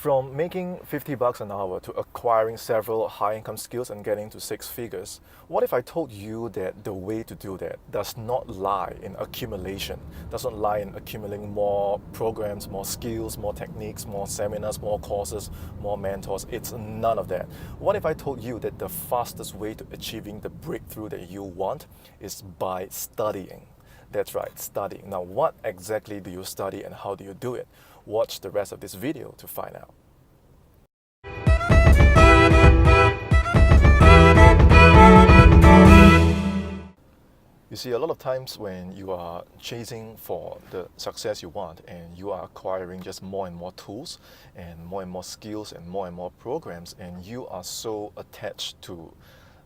From making 50 bucks an hour to acquiring several high income skills and getting to six figures, what if I told you that the way to do that does not lie in accumulation, does not lie in accumulating more programs, more skills, more techniques, more seminars, more courses, more mentors? It's none of that. What if I told you that the fastest way to achieving the breakthrough that you want is by studying? That's right, studying. Now, what exactly do you study and how do you do it? Watch the rest of this video to find out. You see, a lot of times when you are chasing for the success you want and you are acquiring just more and more tools and more skills and more programs, and you are so attached to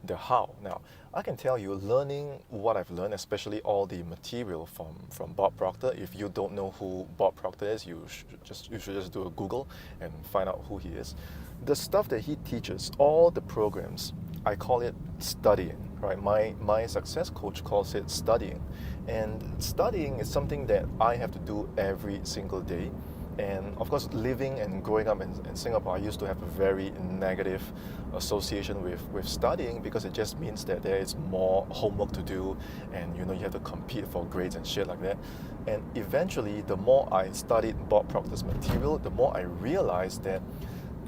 the how. Now, I can tell you, learning what I've learned, especially all the material from Bob Proctor. If you don't know who Bob Proctor is, you should just do a Google and find out who he is. The stuff that he teaches, all the programs, I call it studying, right? My success coach calls it studying. And studying is something that I have to do every single day. And of course, living and growing up in Singapore, I used to have a very negative association with studying, because it just means that there is more homework to do and you have to compete for grades and shit like that. And eventually, the more I studied Bob Proctor's material, the more I realized that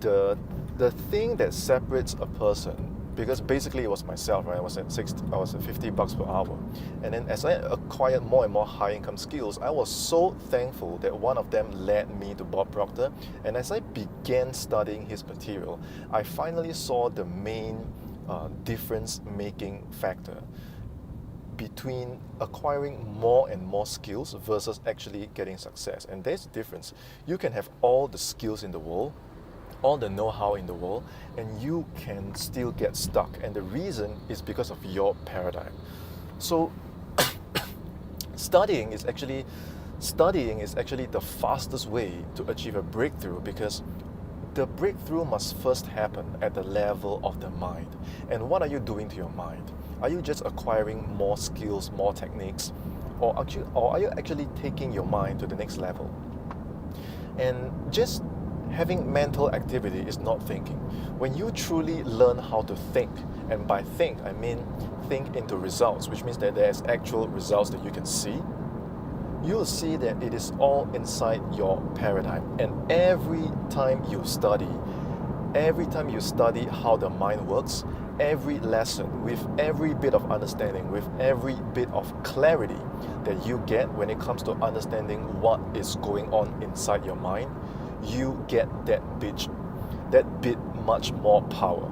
the thing that separates a person, because basically it was myself, right? I was at 50 bucks per hour. And then as I acquired more and more high income skills, I was so thankful that one of them led me to Bob Proctor. And as I began studying his material, I finally saw the main difference making factor between acquiring more and more skills versus actually getting success. And there's a difference. You can have all the skills in the world, all the know-how in the world, and you can still get stuck. And the reason is because of your paradigm. So studying is actually the fastest way to achieve a breakthrough, because the breakthrough must first happen at the level of the mind. And what are you doing to your mind? Are you just acquiring more skills, more techniques, or are you actually taking your mind to the next level? And just having mental activity is not thinking. When you truly learn how to think, and by think, I mean think into results, which means that there's actual results that you can see, you'll see that it is all inside your paradigm. And every time you study how the mind works, every lesson, with every bit of understanding, with every bit of clarity that you get when it comes to understanding what is going on inside your mind, you get that bit much more power.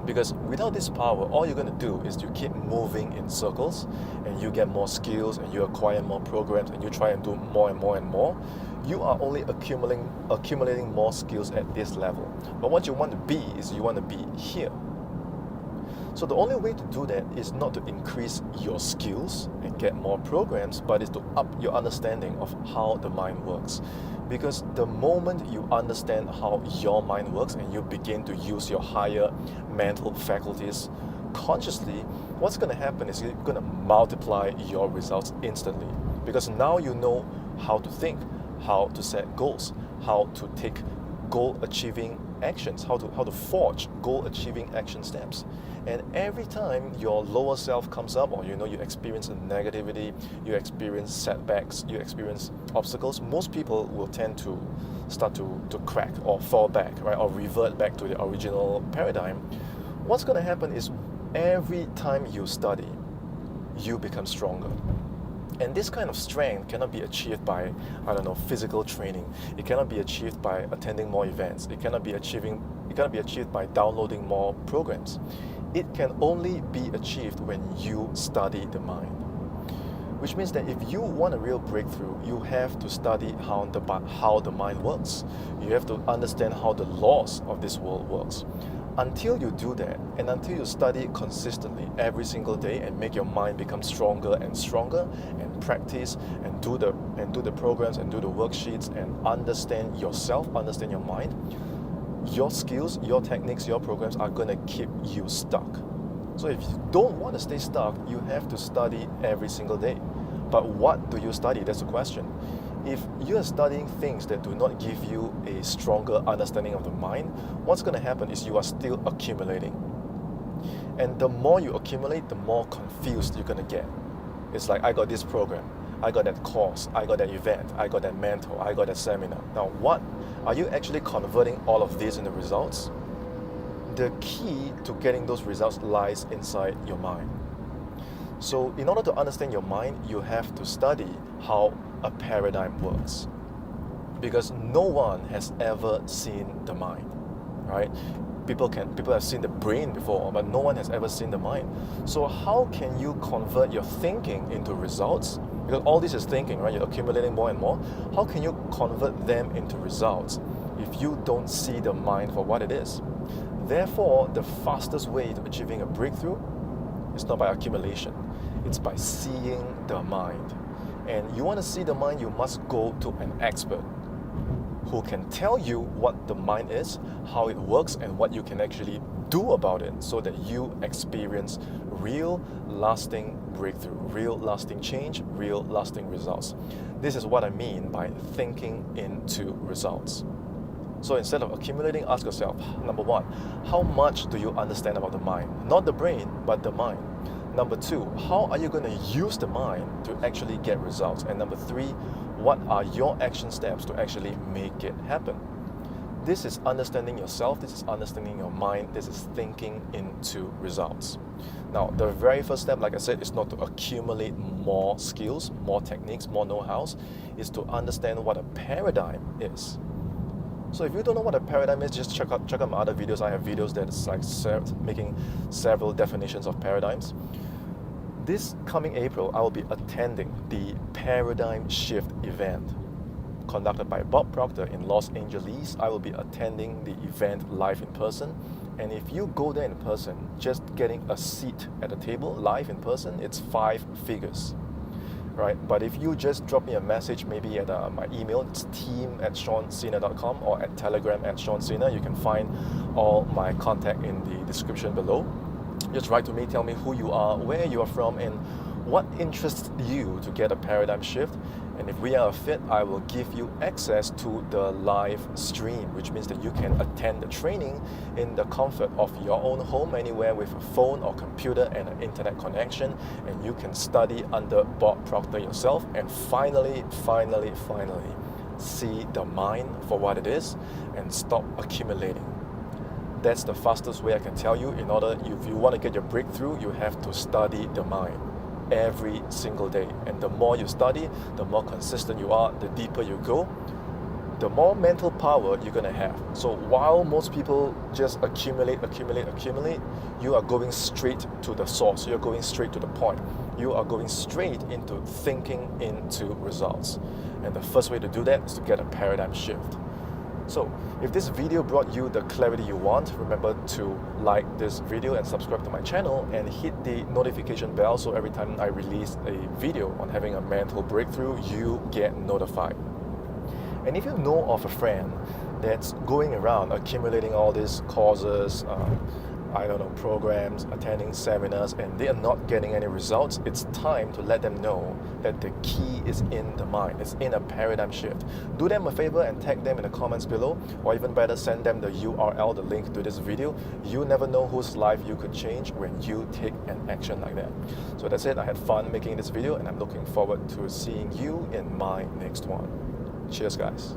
Because without this power, all you're going to do is you keep moving in circles, and you get more skills and you acquire more programs and you try and do more and more. You are only accumulating more skills at this level. But what you want to be is you want to be here. So the only way to do that is not to increase your skills and get more programs, but is to up your understanding of how the mind works. Because the moment you understand how your mind works and you begin to use your higher mental faculties consciously, what's going to happen is you're going to multiply your results instantly. Because now you know how to think, how to set goals, how to take goal-achieving actions, how to forge goal-achieving action steps. And every time your lower self comes up, or you experience a negativity, you experience setbacks, you experience obstacles, most people will tend to start to crack or fall back, right, or revert back to the original paradigm. What's going to happen is every time you study, you become stronger. And this kind of strength cannot be achieved by, physical training. It cannot be achieved by attending more events. It cannot be achieved by downloading more programs. It can only be achieved when you study the mind. Which means that if you want a real breakthrough, you have to study how the mind works. You have to understand how the laws of this world works. Until you do that, and until you study consistently every single day and make your mind become stronger and stronger, and practice and do the programs and do the worksheets and understand yourself, understand your mind, your skills, your techniques, your programs are going to keep you stuck. So if you don't want to stay stuck, you have to study every single day. But what do you study? That's the question. if you are studying things that do not give you a stronger understanding of the mind, what's going to happen is you are still accumulating. And the more you accumulate, the more confused you're going to get. It's like, I got this program, I got that course, I got that event, I got that mentor, I got that seminar. Now, what are you actually converting all of these into results? The key to getting those results lies inside your mind. So in order to understand your mind, you have to study how a paradigm works. Because no one has ever seen the mind, right? People have seen the brain before, but no one has ever seen the mind. So how can you convert your thinking into results? Because all this is thinking, right? You're accumulating more and more. How can you convert them into results if you don't see the mind for what it is? Therefore, the fastest way to achieving a breakthrough is not by accumulation. It's by seeing the mind. And you want to see the mind, you must go to an expert who can tell you what the mind is, how it works, and what you can actually do about it so that you experience real lasting breakthrough, real lasting change, real lasting results. This is what I mean by thinking into results. So instead of accumulating, ask yourself, number one, how much do you understand about the mind? Not the brain, but the mind. Number two, how are you going to use the mind to actually get results? And number three, what are your action steps to actually make it happen? This is understanding yourself, this is understanding your mind, this is thinking into results. Now, the very first step, like I said, is not to accumulate more skills, more techniques, more know-hows, is to understand what a paradigm is. So if you don't know what a paradigm is, just check out my other videos. I have videos that's like making several definitions of paradigms. This coming April, I will be attending the Paradigm Shift event conducted by Bob Proctor in Los Angeles. I will be attending the event live in person. And if you go there in person, just getting a seat at the table live in person, it's 5 figures. Right? But if you just drop me a message, maybe at my email, it's team@seansena.com or at Telegram @SeanSena. You can find all my contact in the description below. Just write to me, tell me who you are, where you are from, and what interests you to get a paradigm shift. And if we are a fit, I will give you access to the live stream, which means that you can attend the training in the comfort of your own home, anywhere with a phone or computer and an internet connection, and you can study under Bob Proctor yourself and finally see the mind for what it is and stop accumulating. That's the fastest way I can tell you. If you want to get your breakthrough, you have to study the mind every single day. And the more you study, the more consistent you are, the deeper you go, the more mental power you're going to have. So while most people just accumulate, you are going straight to the source. You're going straight to the point. You are going straight into thinking into results. And the first way to do that is to get a paradigm shift. So if this video brought you the clarity you want, remember to like this video and subscribe to my channel and hit the notification bell so every time I release a video on having a mental breakthrough, you get notified. And if you know of a friend that's going around accumulating all these courses, programs, attending seminars, and they are not getting any results, it's time to let them know that the key is in the mind. It's in a paradigm shift. Do them a favor and tag them in the comments below, or even better, send them the URL, the link to this video. You never know whose life you could change when you take an action like that. So that's it. I had fun making this video, and I'm looking forward to seeing you in my next one. Cheers, guys.